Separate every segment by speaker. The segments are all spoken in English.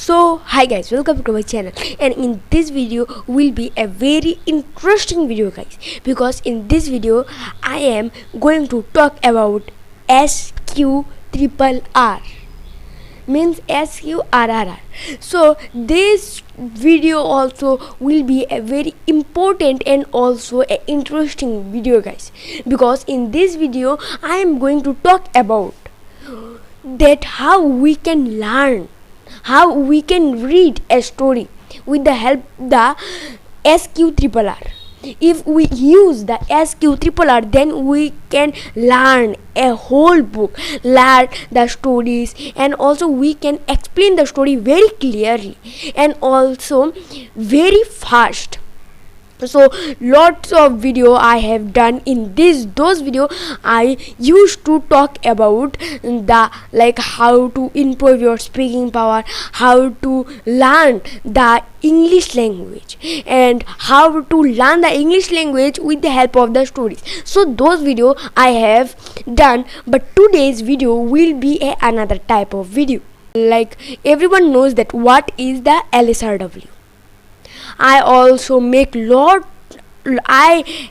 Speaker 1: Hi guys, welcome to my channel, and in this video will be a very interesting video guys, because in this video I am going to talk about SQRRR, means SQRRR. So this video also will be a very important and also a interesting video guys, because in this video I am going to talk about that how we can learn, how we can read a story with the help the SQRRR. If we use the SQRRR, then we can learn a whole book, learn the stories, and also we can explain the story very clearly and also very fast. So lots of video I have done in those video. I used to talk about the how to improve your speaking power, how to learn the English language, and how to learn the English language with the help of the stories. So those video I have done, but today's video will be another type of video. Like everyone knows that what is the LSRW. I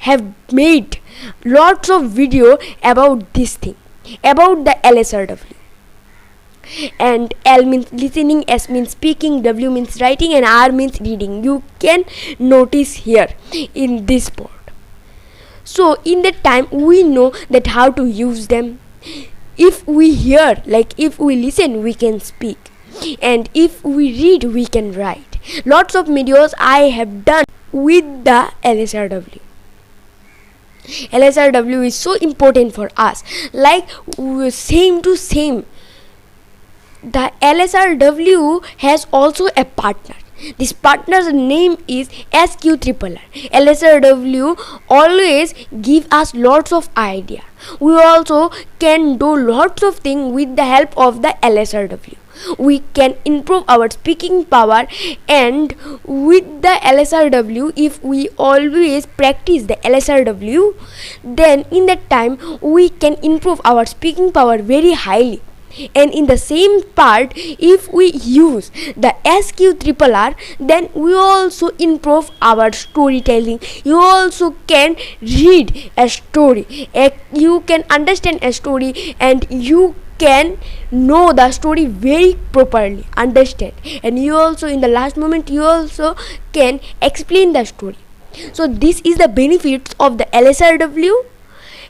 Speaker 1: have made lots of video about this thing, about the LSRW. And L means listening, S means speaking, W means writing, and R means reading. You can notice here in this board. So in that time we know that how to use them. If we hear, if we listen, we can speak, and if we read, we can write. Lots of videos I have done with the LSRW. LSRW is so important for us, same to same. The LSRW has also a partner. This partner's name is SQRRR. LSRW always give us lots of idea. We also can do lots of things with the help of the LSRW. We can improve our speaking power, and with the LSRW, if we always practice the LSRW, then in that time we can improve our speaking power very highly. And in the same part, if we use the SQRRR, then we also improve our storytelling. You also can read a story, you can understand a story, and you can know the story very properly, understand, and you also in the last moment you also can explain the story. So this is the benefits of the LSRW.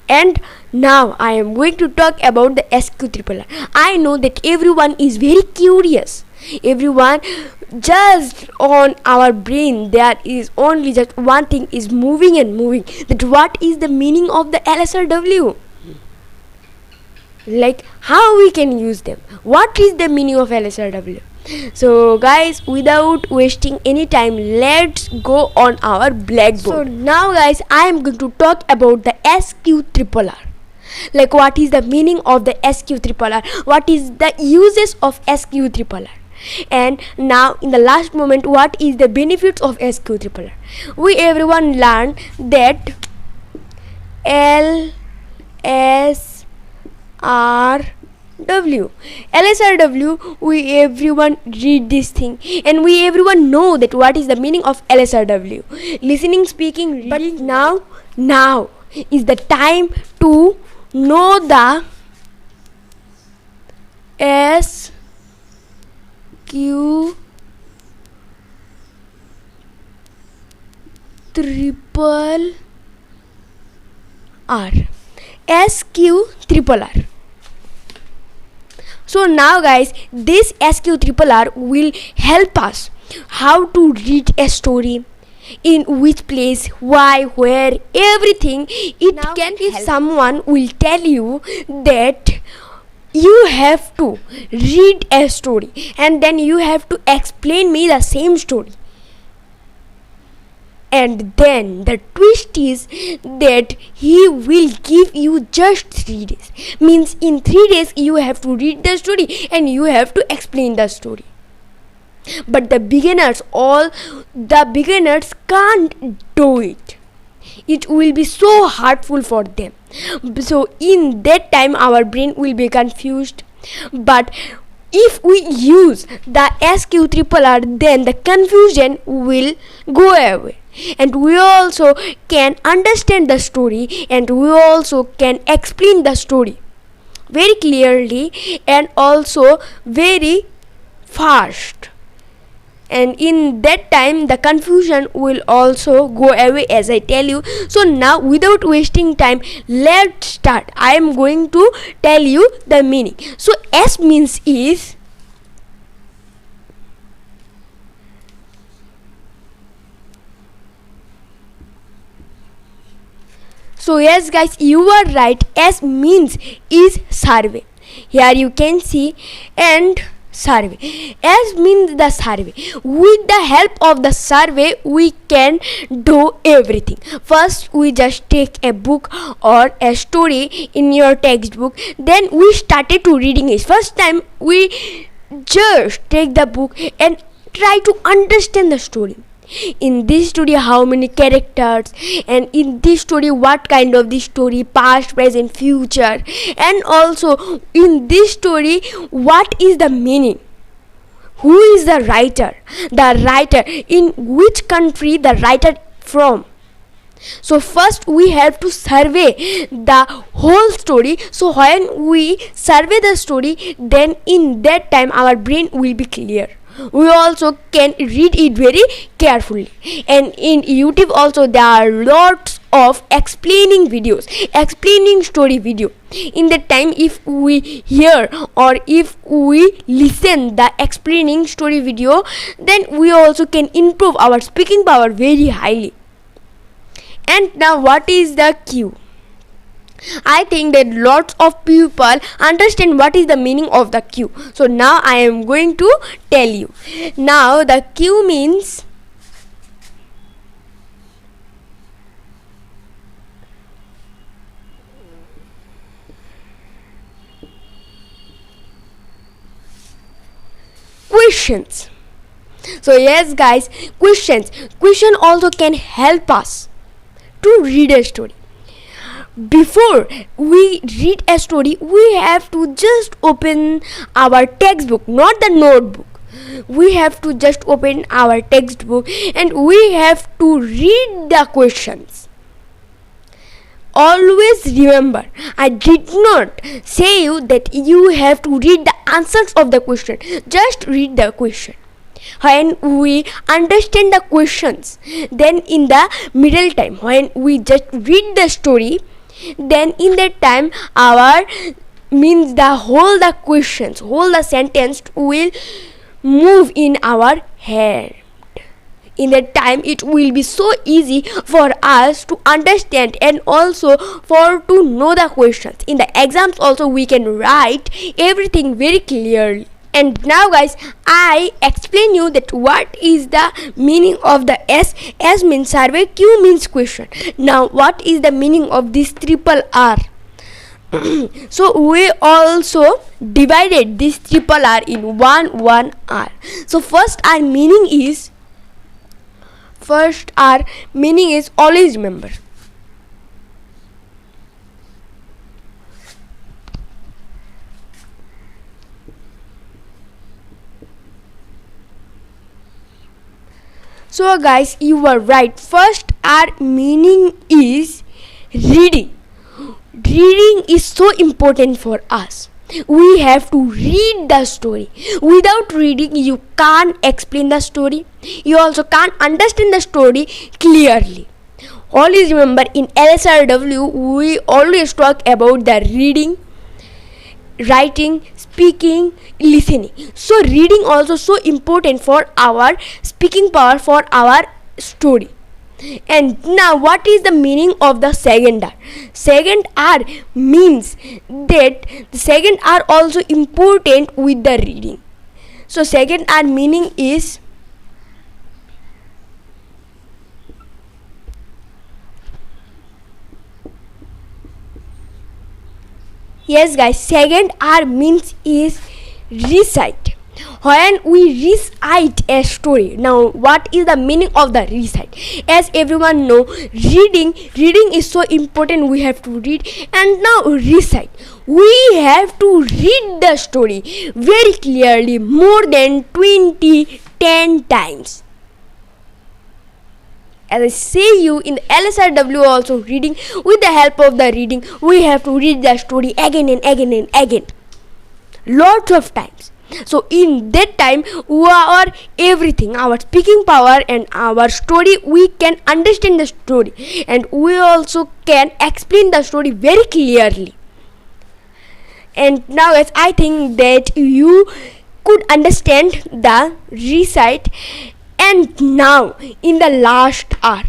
Speaker 1: And now I am going to talk about the SQRRR. I know that everyone is very curious. Everyone, just on our brain there is only just one thing is moving and moving, that what is the meaning of the LSRW, how we can use them, what is the meaning of LSRW. So guys, without wasting any time, let's go on our blackboard. So now guys, I am going to talk about the SQRRR. What is the meaning of the SQRRR, what is the uses of SQRRR, and now in the last moment, what is the benefits of SQRRR. We everyone learn that LSRW, we everyone read this thing, and we everyone know that what is the meaning of LSRW, listening, speaking, reading. But now is the time to know the SQRRR. SQRRR. So now guys, this SQRRR will help us how to read a story, in which place, why, where, everything. It now can, if someone will tell you that you have to read a story and then you have to explain me the same story, and then the twist is that he will give you just 3 days. Means in 3 days you have to read the story and you have to explain the story. But the beginners can't do it. It will be so hurtful for them. So in that time our brain will be confused. But if we use the SQ triple R, then the confusion will go away, and we also can understand the story, and we also can explain the story very clearly and also very fast, and in that time the confusion will also go away, as I tell you. So now, without wasting time, let's start. I am going to tell you the meaning. So S means is, so yes guys, you are right, S means is survey. Here you can see, and survey. S means the survey. With the help of the survey, we can do everything. First, we just take a book or a story in your textbook. Then we started to reading it. First time, we just take the book and try to understand the story. In this story, how many characters, and in this story, what kind of this story, past, present, future, and also in this story, what is the meaning, who is the writer, in which country the writer from. So first we have to survey the whole story. So when we survey the story, then in that time our brain will be clear. We also can read it very carefully, and in YouTube also there are lots of explaining videos, explaining story video. In that time, if we hear or if we listen the explaining story video, then we also can improve our speaking power very highly. And now, what is the Q? I think that lots of people understand what is the meaning of the Q. So now I am going to tell you. Now the Q means questions. So yes guys, questions. Question also can help us to read a story. Before we read a story, we have to just open our textbook, not the notebook. We have to just open our textbook and we have to read the questions. Always remember, I did not say you that you have to read the answers of the question. Just read the question. When we understand the questions, then in the middle time, when we just read the story, then in that time our means the questions, whole the sentence will move in our head. In that time it will be so easy for us to understand and also for to know the questions. In the exams also we can write everything very clearly. And now guys, I explain you that what is the meaning of the S. S means survey, Q means question. Now what is the meaning of this triple R? So we also divided this triple R in one R. So first R meaning is always remember. So guys, you were right. First our meaning is reading. Reading is so important for us. We have to read the story. Without reading, you can't explain the story. You also can't understand the story clearly. Always remember, in LSRW, we always talk about the reading, writing, speaking, listening. So reading also so important for our speaking power, for our story. And now what is the meaning of the second R? Second R means that the second R also important with the reading. So second R meaning is yes guys, second R means is recite. when we recite a story. Now, what is the meaning of the recite? As everyone know, reading is so important. We have to read, and now recite. We have to read the story very clearly, more than 10 times. As I say you in the LSRW also, reading, with the help of the reading, we have to read the story again and again and again, lots of times. So in that time, our everything, our speaking power and our story, we can understand the story, and we also can explain the story very clearly. And now, as I think that you could understand the recite. And now, in the last hour,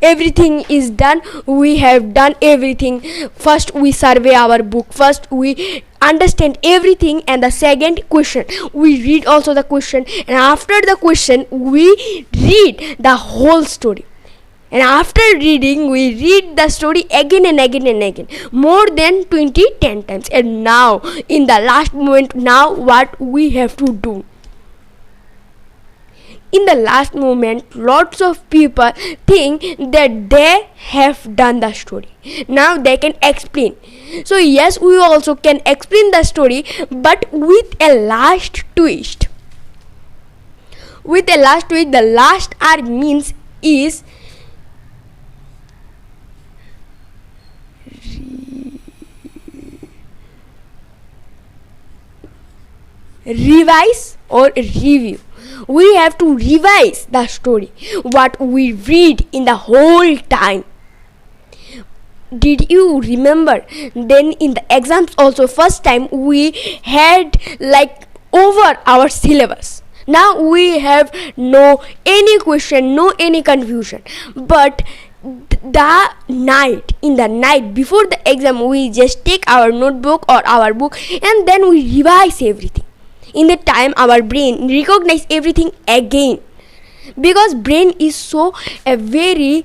Speaker 1: everything is done. We have done everything. First we survey our book, first we understand everything, and the second question we read also the question, and after the question we read the whole story, and after reading we read the story again and again and again, more than 10 times. And now, in the last moment, now what we have to do? In the last moment, lots of people think that they have done the story. Now they can explain. So yes, we also can explain the story, but with a last twist. With a last twist, the last R means is revise or review. We have to revise the story, what we read in the whole time. Did you remember? Then in the exams also, first time we had like over our syllabus. Now we have no any question, no any confusion. But in the night before the exam, we just take our notebook or our book, and then we revise everything. In the time, our brain recognize everything again, because brain is so a very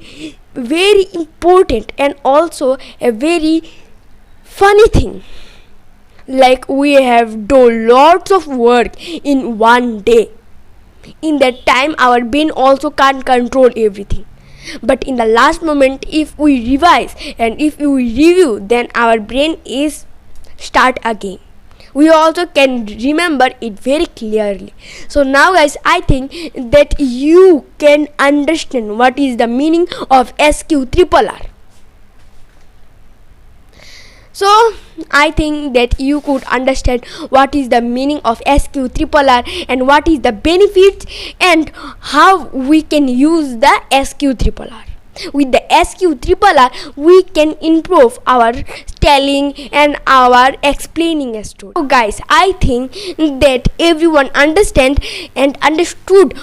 Speaker 1: important and also a very funny thing. Like, we have done lots of work in one day. In that time, our brain also can't control everything. But in the last moment, if we revise and if we review, then our brain is start again. We also can remember it very clearly. So now guys, I think that you can understand what is the meaning of SQRRR. So I think that you could understand what is the meaning of SQRRR and what is the benefits and how we can use the SQRRR. With the SQRRR, we can improve our telling and our explaining a story. So guys, I think that everyone understood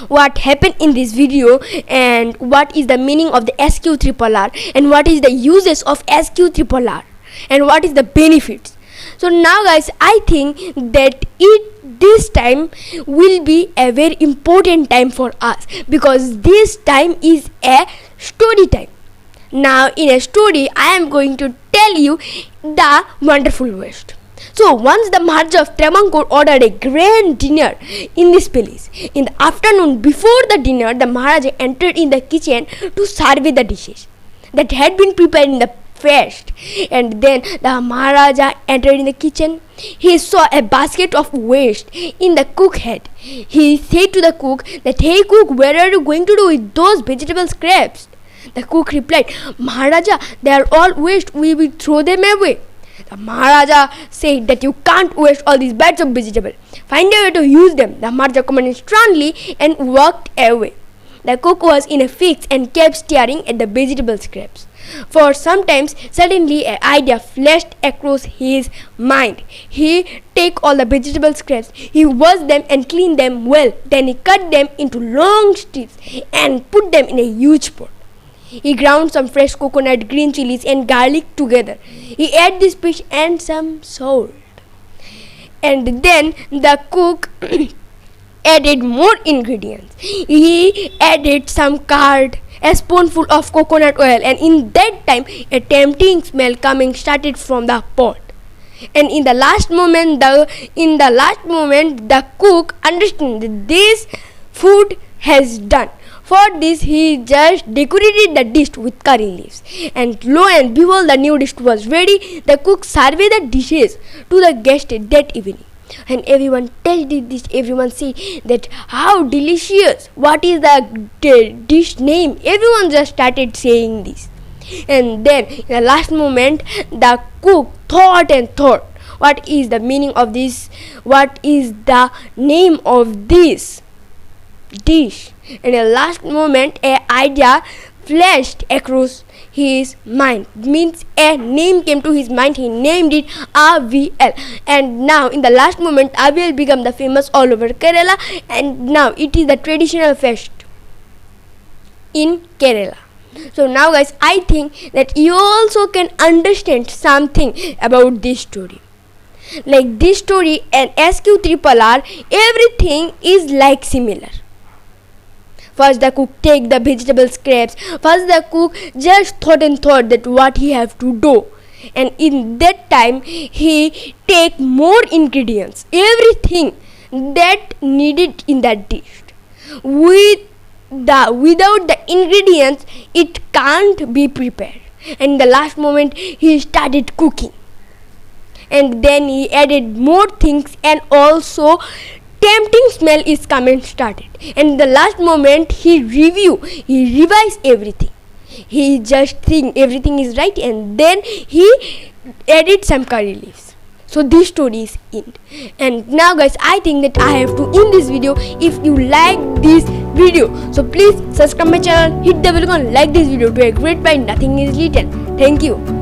Speaker 1: what happened in this video and what is the meaning of the SQRRR and what is the uses of SQRRR and what is the benefits. So now guys, I think that this time will be a very important time for us, because this time is a story time. Now in a story, I am going to tell you the wonderful West. So once the Maharaja of Travancore ordered a grand dinner in this palace. In the afternoon before the dinner, the Maharaja entered in the kitchen to survey the dishes that had been prepared in the feast. And then the Maharaja entered in the kitchen. He saw a basket of waste in the cook head. He said to the cook that, "Hey cook, where are you going to do with those vegetable scraps?" The cook replied, "Maharaja, they are all waste. We will throw them away." The Maharaja said that you can't waste all these bags of vegetable. Find a way to use them. The Maharaja commanded sternly and walked away. The cook was in a fix and kept staring at the vegetable scraps. For some time, suddenly an idea flashed across his mind. He take all the vegetable scraps, he washed them and cleaned them well. Then he cut them into long strips and put them in a huge pot. He ground some fresh coconut, green chilies and garlic together. He added this fish and some salt. And then the cook added more ingredients. He added some curd, a spoonful of coconut oil, and in that time a tempting smell coming started from the pot. And in the last moment the cook understands that this food has done. For this he just decorated the dish with curry leaves, and lo and behold, the new dish was ready. The cook served the dishes to the guests that evening, and everyone tasted this. Everyone said that how delicious, what is the dish name? Everyone just started saying this. And then in the last moment the cook thought and thought, what is the meaning of this, what is the name of this dish? And in the last moment an idea flashed across his mind, means a name came to his mind. He named it AVL, and now in the last moment AVL became the famous all over Kerala, and now it is the traditional fest in Kerala. So now guys, I think that you also can understand something about this story. Like this story and SQ3RR, everything is like similar. First the cook take the vegetable scraps. First the cook just thought and thought that what he have to do, and in that time he take more ingredients, everything that needed in that dish. Without the ingredients it can't be prepared. And in the last moment he started cooking, and then he added more things, and also tempting smell is coming started. And in the last moment he revised everything. He just think everything is right, and then he added some curry leaves. So this story is end. And now guys, I think that I have to end this video. If you like this video, so please subscribe my channel, hit the bell icon, like this video. To a great mind, nothing is written. Thank you.